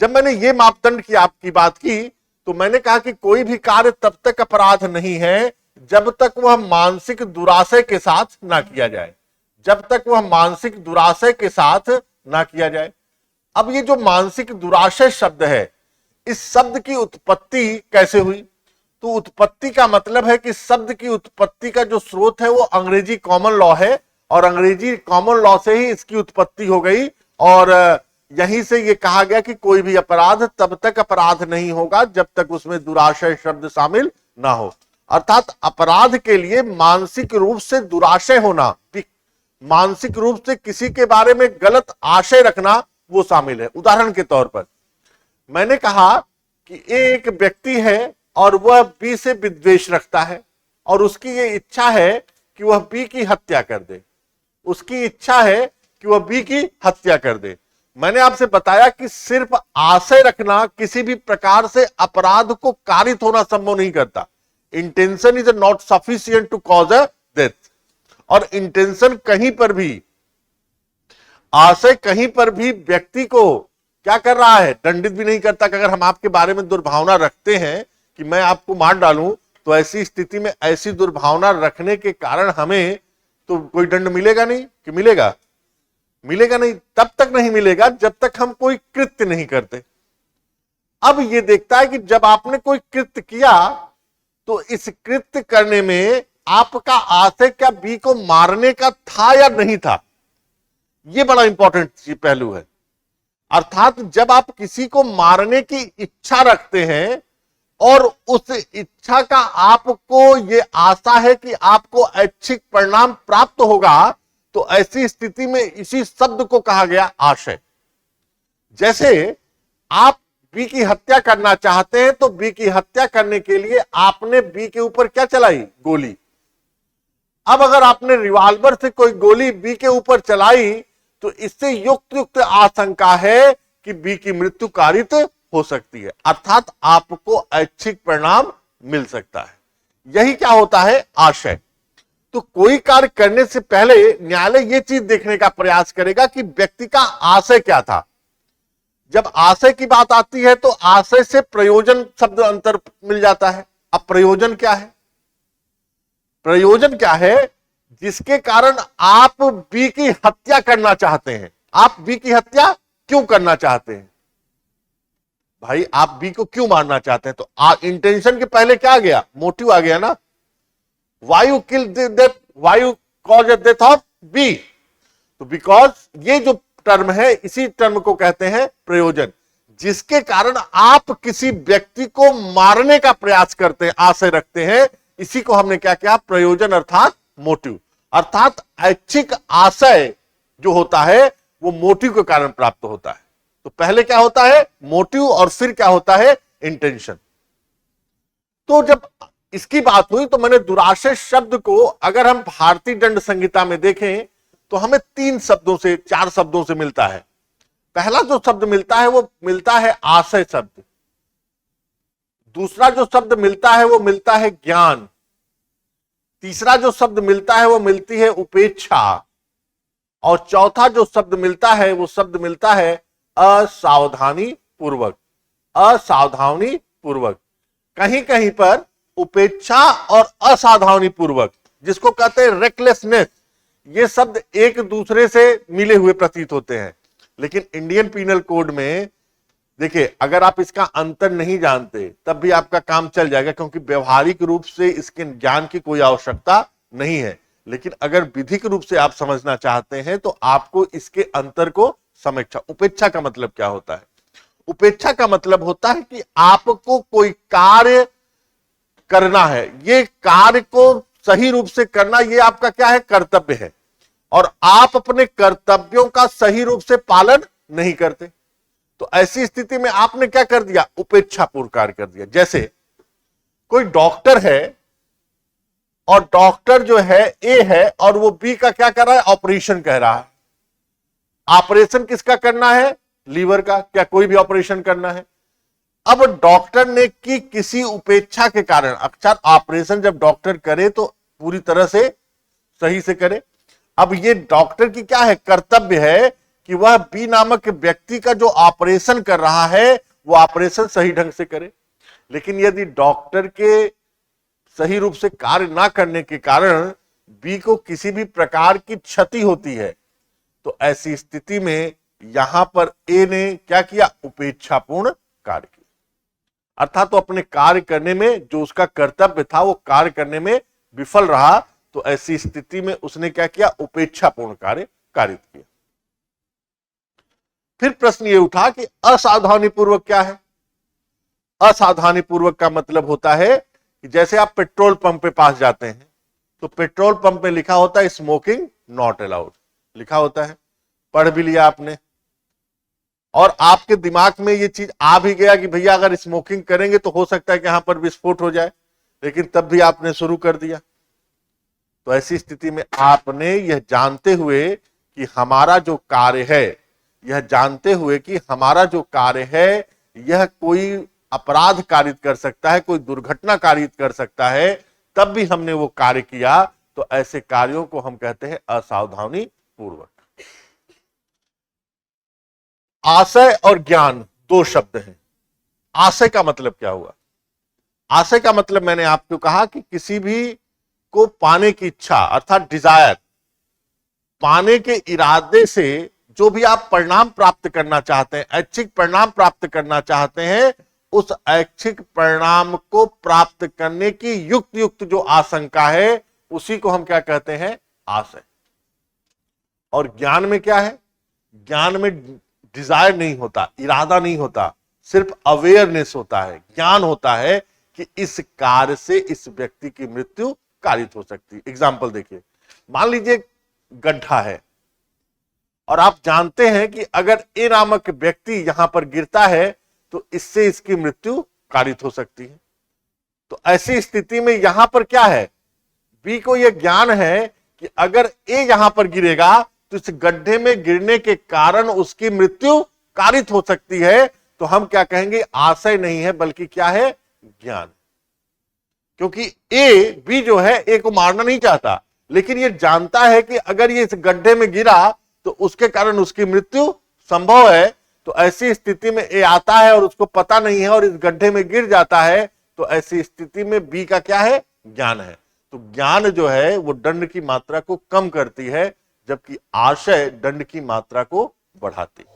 जब मैंने ये मापदंड की आपकी बात की तो मैंने कहा कि कोई भी कार्य तब तक अपराध नहीं है जब तक वह मानसिक दुराशय के साथ ना किया जाए, जब तक वह मानसिक दुराशय के साथ ना किया जाए। अब ये जो मानसिक दुराशय शब्द है, इस शब्द की उत्पत्ति कैसे हुई? तो उत्पत्ति का मतलब है कि शब्द की उत्पत्ति का जो स्रोत है वो अंग्रेजी कॉमन लॉ है, और अंग्रेजी कॉमन लॉ से ही इसकी उत्पत्ति हो गई, और यहीं से ये कहा गया कि कोई भी अपराध तब तक अपराध नहीं होगा जब तक उसमें दुराशय शब्द शामिल ना हो। अर्थात अपराध के लिए मानसिक रूप से दुराशय होना, मानसिक रूप से किसी के बारे में गलत आशय रखना, वो शामिल है। उदाहरण के तौर पर मैंने कहा कि एक व्यक्ति है और वह बी से विद्वेष रखता है और उसकी ये इच्छा है कि वह बी की हत्या कर दे, उसकी इच्छा है कि वह बी की हत्या कर दे। मैंने आपसे बताया कि सिर्फ आशय रखना किसी भी प्रकार से अपराध को कारित होना संभव नहीं करता। Intention is not sufficient to cause a death, और इंटेंशन कहीं पर भी, आशय कहीं पर भी व्यक्ति को क्या कर रहा है, दंडित भी नहीं करता। कि अगर हम आपके बारे में दुर्भावना रखते हैं कि मैं आपको मार डालूं, तो ऐसी स्थिति में ऐसी दुर्भावना रखने के कारण हमें तो कोई दंड मिलेगा नहीं कि मिलेगा? मिलेगा नहीं। तब तक नहीं मिलेगा जब तक हम कोई कृत्य नहीं करते। अब ये देखता है कि जब आपने कोई कृत्य किया तो इस कृत्य करने में आपका आशय क्या बी को मारने का था या नहीं था? यह बड़ा इंपॉर्टेंट पहलू है। अर्थात जब आप किसी को मारने की इच्छा रखते हैं और उस इच्छा का आपको ये आशा है कि आपको ऐच्छिक परिणाम प्राप्त होगा, तो ऐसी स्थिति में इसी शब्द को कहा गया आशय। जैसे आप बी की हत्या करना चाहते हैं तो बी की हत्या करने के लिए आपने बी के ऊपर क्या चलाई? गोली। अब अगर आपने रिवॉल्वर से कोई गोली बी के ऊपर चलाई तो इससे युक्त आशंका है कि बी की मृत्यु कारित हो सकती है, अर्थात आपको ऐच्छिक परिणाम मिल सकता है। यही क्या होता है? आशय। तो कोई कार्य करने से पहले न्यायालय यह चीज देखने का प्रयास करेगा कि व्यक्ति का आशय क्या था। जब आशय की बात आती है तो आशय से प्रयोजन शब्द अंतर मिल जाता है। अब प्रयोजन क्या है? प्रयोजन क्या है? जिसके कारण आप बी की हत्या करना चाहते हैं। आप बी की हत्या क्यों करना चाहते हैं? भाई आप बी को क्यों मारना चाहते हैं? तो इंटेंशन के पहले क्या आ गया? मोटिव आ गया ना। Why you kill death, why you cause the death of B? तो बिकॉज ये जो टर्म है, इसी टर्म को कहते हैं प्रयोजन, जिसके कारण आप किसी व्यक्ति को मारने का प्रयास करते हैं, आशय रखते हैं। इसी को हमने क्या किया? प्रयोजन अर्थात मोटिव। अर्थात ऐच्छिक आशय जो होता है वो मोटिव के कारण प्राप्त होता है। तो पहले क्या होता है? मोटिव, और फिर क्या होता है? इंटेंशन। तो जब इसकी बात हुई तो मैंने दुराशय शब्द को अगर हम भारतीय दंड संहिता में देखें तो हमें 3 शब्दों से 4 शब्दों से मिलता है। पहला जो शब्द मिलता है वो मिलता है आशय शब्द, दूसरा जो शब्द मिलता है वो मिलता है ज्ञान, तीसरा जो शब्द मिलता है वो मिलती है उपेक्षा, और चौथा जो शब्द मिलता है वो शब्द मिलता है असावधानी पूर्वक। असावधानी पूर्वक, कहीं कहीं पर उपेक्षा और असावधानी पूर्वक, जिसको कहते हैं रेकलेसनेस, ये शब्द एक दूसरे से मिले हुए प्रतीत होते हैं। लेकिन इंडियन पीनल कोड में देखिए, अगर आप इसका अंतर नहीं जानते तब भी आपका काम चल जाएगा, क्योंकि व्यवहारिक रूप से इसके ज्ञान की कोई आवश्यकता नहीं है। लेकिन अगर विधिक रूप से आप समझना चाहते हैं तो आपको इसके अंतर को समझना। उपेक्षा का मतलब क्या होता है? उपेक्षा का मतलब होता है कि आपको कोई कार्य करना है, ये कार्य को सही रूप से करना, ये आपका क्या है? कर्तव्य है, और आप अपने कर्तव्यों का सही रूप से पालन नहीं करते। तो ऐसी स्थिति में आपने क्या कर दिया? उपेक्षापूर्ण कार्य कर दिया। जैसे कोई डॉक्टर है और डॉक्टर जो है ए है और वो बी का क्या कर रहा है? ऑपरेशन कह रहा है। ऑपरेशन किसका करना है? लीवर का। क्या कोई भी ऑपरेशन करना है? अब डॉक्टर ने की किसी उपेक्षा के कारण, अक्सर ऑपरेशन जब डॉक्टर करे तो पूरी तरह से सही से करे। अब ये डॉक्टर की क्या है? कर्तव्य है कि वह बी नामक व्यक्ति का जो ऑपरेशन कर रहा है वो ऑपरेशन सही ढंग से करे। लेकिन यदि डॉक्टर के सही रूप से कार्य ना करने के कारण बी को किसी भी प्रकार की क्षति होती है, तो ऐसी स्थिति में यहां पर ए ने क्या किया, उपेक्षापूर्ण कार्य किया, अर्थात तो अपने कार्य करने में जो उसका कर्तव्य था वो कार्य करने में विफल रहा। तो ऐसी स्थिति में उसने क्या किया, उपेक्षापूर्ण कार्य कारित किया। फिर प्रश्न ये उठा कि असावधानी पूर्वक क्या है। असावधानी पूर्वक का मतलब होता है कि जैसे आप पेट्रोल पंप पे पास जाते हैं तो पेट्रोल पंप में लिखा होता है स्मोकिंग नॉट अलाउड, लिखा होता है, पढ़ भी लिया आपने, और आपके दिमाग में ये चीज आ भी गया कि भैया अगर स्मोकिंग करेंगे तो हो सकता है कि यहां पर विस्फोट हो जाए, लेकिन तब भी आपने शुरू कर दिया। तो ऐसी स्थिति में आपने यह जानते हुए कि हमारा जो कार्य है, यह जानते हुए कि हमारा जो कार्य है यह कोई अपराध कारित कर सकता है, कोई दुर्घटना कारित कर सकता है, तब भी हमने वो कार्य किया, तो ऐसे कार्यों को हम कहते हैं असावधानी पूर्वक। आशय और ज्ञान दो शब्द हैं। आशय का मतलब क्या हुआ? आशय का मतलब मैंने आपको कहा कि किसी भी को पाने की इच्छा अर्थात डिजायर, पाने के इरादे से जो भी आप परिणाम प्राप्त करना चाहते हैं, ऐच्छिक परिणाम प्राप्त करना चाहते हैं, उस ऐच्छिक परिणाम को प्राप्त करने की युक्त युक्त जो आशंका है उसी को हम क्या कहते हैं, आशय। और ज्ञान में क्या है? ज्ञान में डिजायर नहीं होता, इरादा नहीं होता, सिर्फ अवेयरनेस होता है, ज्ञान होता है कि इस कार्य से इस व्यक्ति की मृत्यु कारित हो सकती है। एग्जाम्पल देखिए, मान लीजिए गड्ढा है और आप जानते हैं कि अगर ए नामक व्यक्ति यहां पर गिरता है तो इससे इसकी मृत्यु कारित हो सकती है। तो ऐसी स्थिति में यहां पर क्या है, बी को यह ज्ञान है कि अगर ए यहां पर गिरेगा तो इस गड्ढे में गिरने के कारण उसकी मृत्यु कारित हो सकती है। तो हम क्या कहेंगे, आशय नहीं है बल्कि क्या है, ज्ञान। क्योंकि ए बी जो है ए को मारना नहीं चाहता, लेकिन ये जानता है कि अगर ये इस गड्ढे में गिरा तो उसके कारण उसकी मृत्यु संभव है। तो ऐसी स्थिति में ए आता है और उसको पता नहीं है और इस गड्ढे में गिर जाता है, तो ऐसी स्थिति में बी का क्या है, ज्ञान है। तो ज्ञान जो है वो दंड की मात्रा को कम करती है, जबकि आशय दंड की मात्रा को बढ़ाती है।